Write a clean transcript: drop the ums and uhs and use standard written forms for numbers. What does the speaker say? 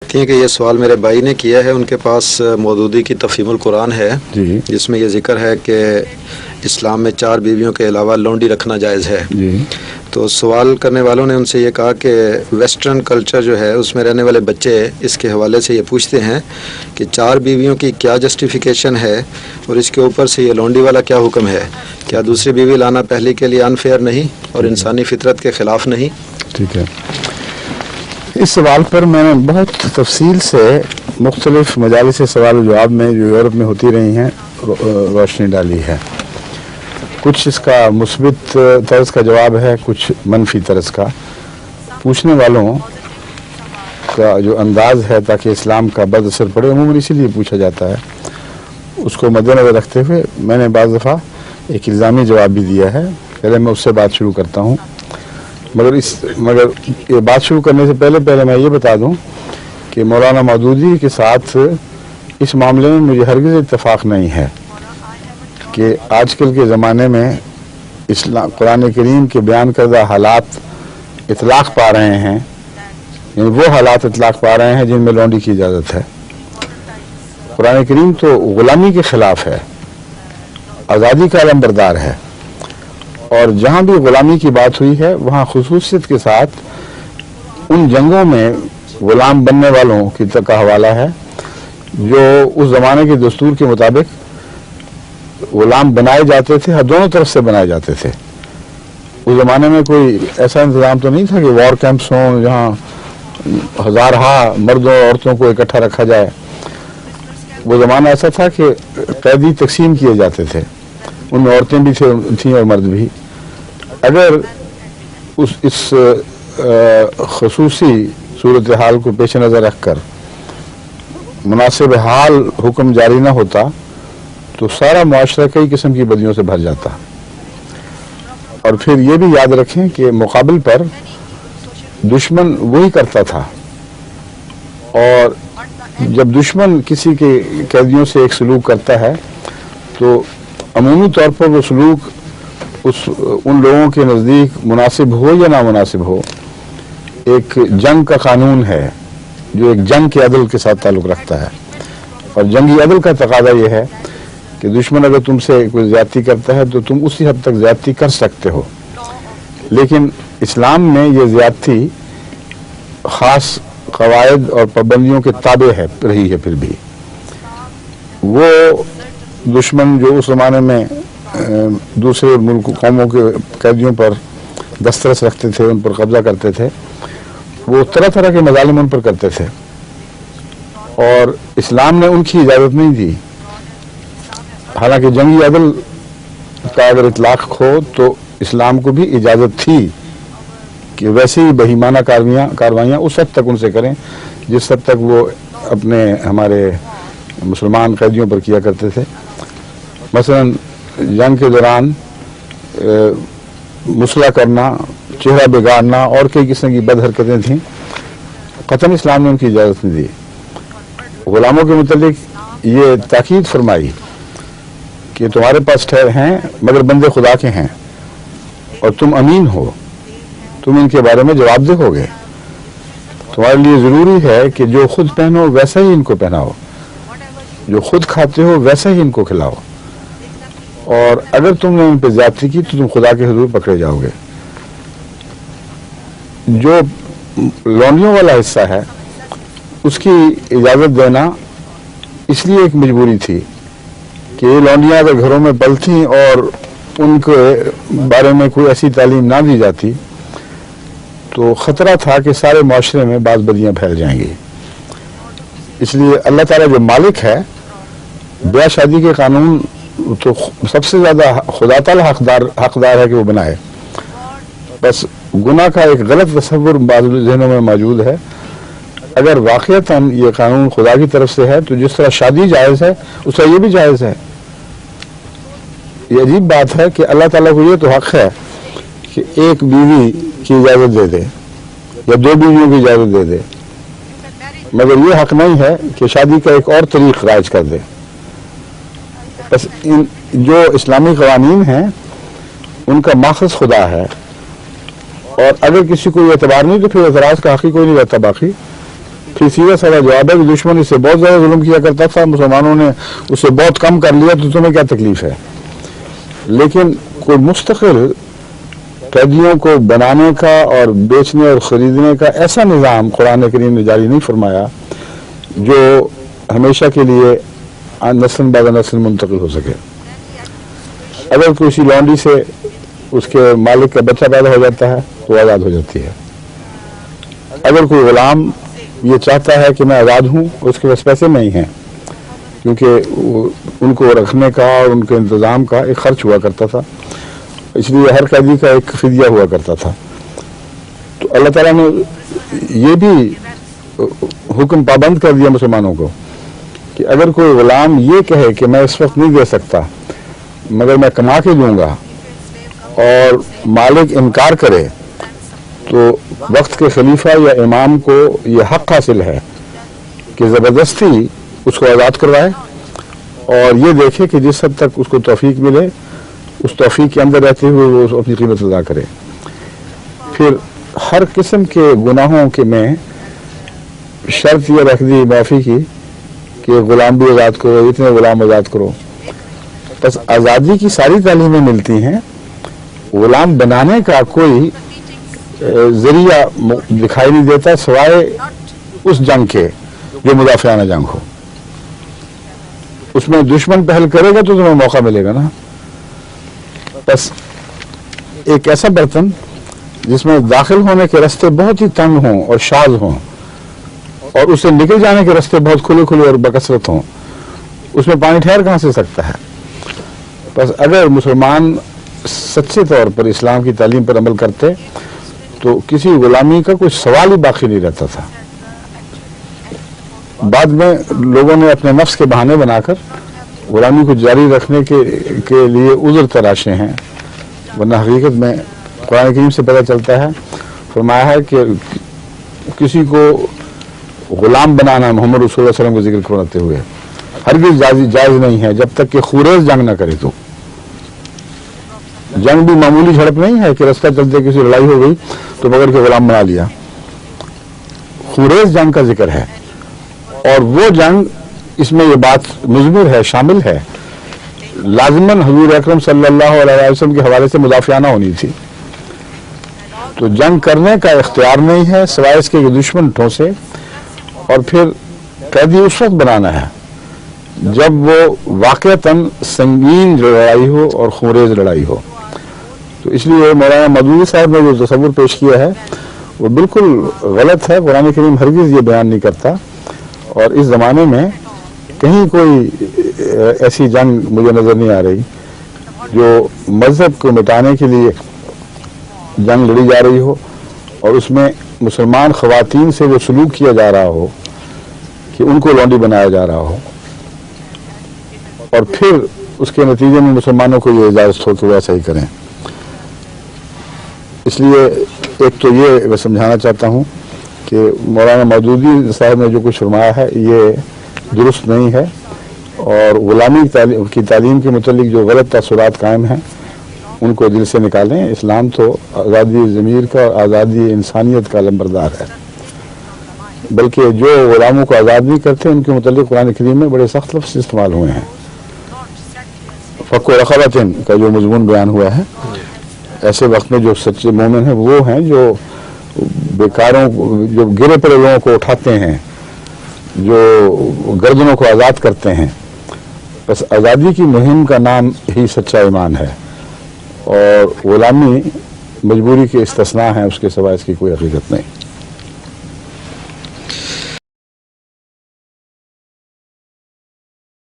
کہ یہ سوال میرے بھائی نے کیا ہے، ان کے پاس مودودی کی تفہیم القرآن ہے جی جس میں یہ ذکر ہے کہ اسلام میں 4 بیویوں کے علاوہ لونڈی رکھنا جائز ہے۔ جی تو سوال کرنے والوں نے ان سے یہ کہا کہ ویسٹرن کلچر جو ہے اس میں رہنے والے بچے اس کے حوالے سے یہ پوچھتے ہیں کہ 4 بیویوں کی کیا جسٹیفیکیشن ہے، اور اس کے اوپر سے یہ لونڈی والا کیا حکم ہے؟ کیا دوسری بیوی لانا پہلی کے لیے انفیئر نہیں اور انسانی فطرت کے خلاف نہیں؟ ٹھیک ہے، اس سوال پر میں نے بہت تفصیل سے مختلف مجالس سوال و جواب میں جو یورپ میں ہوتی رہی ہیں روشنی ڈالی ہے۔ کچھ اس کا مثبت طرز کا جواب ہے، کچھ منفی طرز کا۔ پوچھنے والوں کا جو انداز ہے تاکہ اسلام کا بد اثر پڑے، عموماً اسی لیے پوچھا جاتا ہے، اس کو مد نظر رکھتے ہوئے میں نے بعض دفعہ ایک الزامی جواب بھی دیا ہے۔ پہلے میں اس سے بات شروع کرتا ہوں، مگر یہ بات شروع کرنے سے پہلے میں یہ بتا دوں کہ مولانا مودودی کے ساتھ اس معاملے میں مجھے ہرگز اتفاق نہیں ہے کہ آج کل کے زمانے میں قرآن کریم کے بیان کردہ حالات اطلاق پا رہے ہیں، یعنی وہ حالات اطلاق پا رہے ہیں جن میں لونڈی کی اجازت ہے۔ قرآن کریم تو غلامی کے خلاف ہے، آزادی کا علمبردار ہے، اور جہاں بھی غلامی کی بات ہوئی ہے وہاں خصوصیت کے ساتھ ان جنگوں میں غلام بننے والوں کی کا حوالہ ہے جو اس زمانے کے دستور کے مطابق غلام بنائے جاتے تھے، دونوں طرف سے بنائے جاتے تھے۔ اس زمانے میں کوئی ایسا انتظام تو نہیں تھا کہ وار کیمپس ہوں جہاں ہزارہا مردوں اور عورتوں کو اکٹھا رکھا جائے۔ وہ زمانہ ایسا تھا کہ قیدی تقسیم کیے جاتے تھے، ان میں عورتیں بھی تھیں اور مرد بھی۔ اگر اس خصوصی صورتحال کو پیش نظر رکھ کر مناسب حال حکم جاری نہ ہوتا تو سارا معاشرہ کئی قسم کی بدیوں سے بھر جاتا۔ اور پھر یہ بھی یاد رکھیں کہ مقابل پر دشمن وہی کرتا تھا، اور جب دشمن کسی کے قیدیوں سے ایک سلوک کرتا ہے تو عمومی طور پر وہ سلوک ان لوگوں کے نزدیک مناسب ہو یا نامناسب ہو، ایک جنگ کا قانون ہے جو ایک جنگ کے عدل کے ساتھ تعلق رکھتا ہے، اور جنگی عدل کا تقاضا یہ ہے کہ دشمن اگر تم سے کوئی زیادتی کرتا ہے تو تم اسی حد تک زیادتی کر سکتے ہو، لیکن اسلام میں یہ زیادتی خاص قواعد اور پابندیوں کے تابع رہی ہے۔ پھر بھی وہ دشمن جو اس زمانے میں دوسرے ملک قوموں کے قیدیوں پر دسترس رکھتے تھے، ان پر قبضہ کرتے تھے، وہ طرح طرح کے مظالم ان پر کرتے تھے، اور اسلام نے ان کی اجازت نہیں دی۔ حالانکہ جنگی عدل کا اگر اطلاق ہو تو اسلام کو بھی اجازت تھی کہ ویسے ہی بہیمانہ کاروائیاں اس حد تک ان سے کریں جس حد تک وہ اپنے ہمارے مسلمان قیدیوں پر کیا کرتے تھے۔ مثلا جنگ کے دوران مسلح کرنا، چہرہ بگاڑنا اور کئی قسم کی بد حرکتیں تھیں، قطعاً اسلام نے ان کی اجازت نہیں دی۔ غلاموں کے متعلق یہ تاکید فرمائی کہ تمہارے پاس ٹھہر ہیں مگر بندے خدا کے ہیں، اور تم امین ہو، تم ان کے بارے میں جواب دہ ہوگے، تمہارے لیے ضروری ہے کہ جو خود پہنو ویسا ہی ان کو پہناؤ، جو خود کھاتے ہو ویسا ہی ان کو کھلاؤ، اور اگر تم نے ان پہ زیادتی کی تو تم خدا کے حضور پکڑے جاؤ گے۔ جو لونڈیوں والا حصہ ہے اس کی اجازت دینا اس لیے ایک مجبوری تھی کہ یہ لونڈیاں اگر گھروں میں پلتیں اور ان کے بارے میں کوئی ایسی تعلیم نہ دی جاتی تو خطرہ تھا کہ سارے معاشرے میں بعض بدیاں پھیل جائیں گی۔ اس لیے اللہ تعالیٰ جو مالک ہے، بیاہ شادی کے قانون تو سب سے زیادہ خدا تعالیٰ حقدار ہے کہ وہ بنائے، بس گناہ کا ایک غلط تصور بعض ذہنوں میں موجود ہے۔ اگر واقعتاً یہ قانون خدا کی طرف سے ہے تو جس طرح شادی جائز ہے اس طرح یہ بھی جائز ہے۔ یہ عجیب بات ہے کہ اللہ تعالیٰ کو یہ تو حق ہے کہ ایک بیوی کی اجازت دے دے یا 2 بیویوں کی اجازت دے دے، مگر یہ حق نہیں ہے کہ شادی کا ایک اور طریق رائج کر دے۔ بس جو اسلامی قوانین ہیں ان کا ماخذ خدا ہے، اور اگر کسی کو اعتبار نہیں تو پھر اعتراض کا حق ہی کوئی نہیں رہتا باقی، پھر سیدھا سادہ جواب ہے کہ دشمن اس سے بہت زیادہ ظلم کیا کرتا تھا، مسلمانوں نے اسے بہت کم کر لیا، تو تمہیں کیا تکلیف ہے؟ لیکن کوئی مستقل قیدیوں کو بنانے کا اور بیچنے اور خریدنے کا ایسا نظام قرآن کریم نے جاری نہیں فرمایا جو ہمیشہ کے لیے نسل بعد نسل منتقل ہو سکے۔ اگر کسی لانڈی سے اس کے مالک کا بچہ پیدا ہو جاتا ہے تو وہ آزاد ہو جاتی ہے۔ اگر کوئی غلام یہ چاہتا ہے کہ میں آزاد ہوں، اس کے پاس پیسے نہیں ہیں، کیونکہ ان کو رکھنے کا اور ان کے انتظام کا ایک خرچ ہوا کرتا تھا، اس لیے ہر قیدی کا ایک فدیہ ہوا کرتا تھا۔ تو اللہ تعالیٰ نے یہ بھی حکم پابند کر دیا مسلمانوں کو کہ اگر کوئی غلام یہ کہے کہ میں اس وقت نہیں دے سکتا مگر میں کما کے دوں گا، اور مالک انکار کرے، تو وقت کے خلیفہ یا امام کو یہ حق حاصل ہے کہ زبردستی اس کو آزاد کروائے، اور یہ دیکھے کہ جس حد تک اس کو توفیق ملے اس توفیق کے اندر رہتے ہوئے وہ اپنی قیمت ادا کرے۔ پھر ہر قسم کے گناہوں کے میں شرط یہ رکھ دی معافی کی کہ غلام بھی آزاد کرو، اتنے غلام آزاد کرو۔ بس آزادی کی ساری تعلیمیں ملتی ہیں، غلام بنانے کا کوئی ذریعہ دکھائی نہیں دیتا سوائے اس جنگ کے جو مدافعانہ جنگ ہو۔ اس میں دشمن پہل کرے گا تو تمہیں موقع ملے گا نا۔ بس ایک ایسا برتن جس میں داخل ہونے کے راستے بہت ہی تنگ ہوں اور شاذ ہوں، اور اس سے نکل جانے کے راستے بہت کھلے کھلے اور بکثرت ہوں، اس میں پانی ٹھہر کہاں سے سکتا ہے؟ بس اگر مسلمان سچے طور پر اسلام کی تعلیم پر عمل کرتے تو کسی غلامی کا کوئی سوال ہی باقی نہیں رہتا تھا۔ بعد میں لوگوں نے اپنے نفس کے بہانے بنا کر غلامی کو جاری رکھنے کے لیے عذر تراشے ہیں، ورنہ حقیقت میں قرآن کریم سے پتہ چلتا ہے، فرمایا ہے کہ کسی کو غلام بنانا محمد رسول اللہ علیہ وسلم کو ذکر کرواتے ہوئے ہرگز جائز نہیں ہے جب تک کہ خوریز جنگ نہ کرے۔ تو جنگ بھی معمولی جھڑپ نہیں ہے کہ رستہ چلتے کسی لڑائی ہو گئی تو پکڑ کے غلام بنا لیا، خوریز جنگ کا ذکر ہے، اور وہ جنگ اس میں یہ بات مضمر ہے، شامل ہے، لازماً حضور اکرم صلی اللہ علیہ وسلم کے حوالے سے مدافعانہ ہونی تھی۔ تو جنگ کرنے کا اختیار نہیں ہے سوائے اس کے دشمن ٹھونسے، اور پھر قیدی اس وقت بنانا ہے جب وہ واقعتاً سنگین لڑائی ہو اور خوریز لڑائی ہو۔ تو اس لیے مولانا مودودی صاحب نے جو تصور پیش کیا ہے وہ بالکل غلط ہے۔ قرآن کریم ہرگز یہ بیان نہیں کرتا، اور اس زمانے میں کہیں کوئی ایسی جنگ مجھے نظر نہیں آ رہی جو مذہب کو مٹانے کے لیے جنگ لڑی جا رہی ہو، اور اس میں مسلمان خواتین سے وہ سلوک کیا جا رہا ہو کہ ان کو لونڈی بنایا جا رہا ہو، اور پھر اس کے نتیجے میں مسلمانوں کو یہ اجازت ہو تو ایسا ہی کریں۔ اس لیے ایک تو یہ میں سمجھانا چاہتا ہوں کہ مولانا مودودی صاحب نے جو کچھ فرمایا ہے یہ درست نہیں ہے، اور غلامی کی تعلیم کے متعلق جو غلط تاثرات قائم ہیں ان کو دل سے نکالیں۔ اسلام تو آزادی ضمیر کا اور آزادی انسانیت کا علمبردار ہے، بلکہ جو غلاموں کو آزاد نہیں کرتے ان کے متعلق قرآن کریم میں بڑے سخت لفظ استعمال ہوئے ہیں۔ فک رقبۃ کا جو مضمون بیان ہوا ہے، ایسے وقت میں جو سچے مومن ہیں وہ ہیں جو بیکاروں جو گرے پڑے لوگوں کو اٹھاتے ہیں، جو گردنوں کو آزاد کرتے ہیں۔ بس آزادی کی مہم کا نام ہی سچا ایمان ہے، اور غلامی مجبوری کے استثناء ہیں، اس کے سوا اس کی کوئی حقیقت نہیں۔